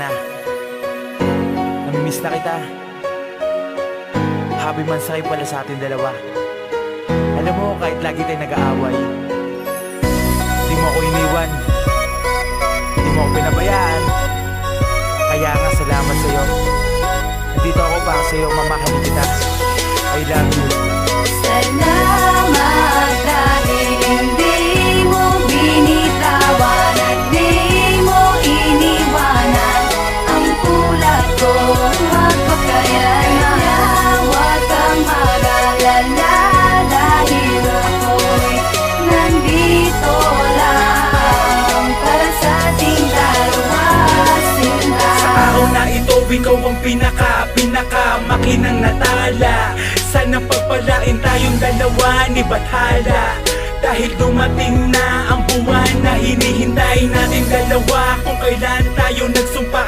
na. Namimiss na kita. Happy mansakay pala sa ating dalawa. Alam mo, kahit lagi tayong nag-aaway, hindi mo ako iniwan, hindi mo ako pinabayaan. Kaya nga salamat sa'yo. Nandito ako para sa'yo, mamahalin kita. I love you. Salamat dahil hindi mo binitawan at di mo iniwanan ang tulad ko. Magpakailanman, huwag kang mag-alala dahil ako'y nandito lang para sa ating dalawa. Sa araw na ito, ikaw ang pinaka-makinang natala. Sana pagpalain tayong dalawa ni Bathala. Dahil dumating na ang buwan na hinihintay natin dalawa. Kung kailan tayo nagsumpa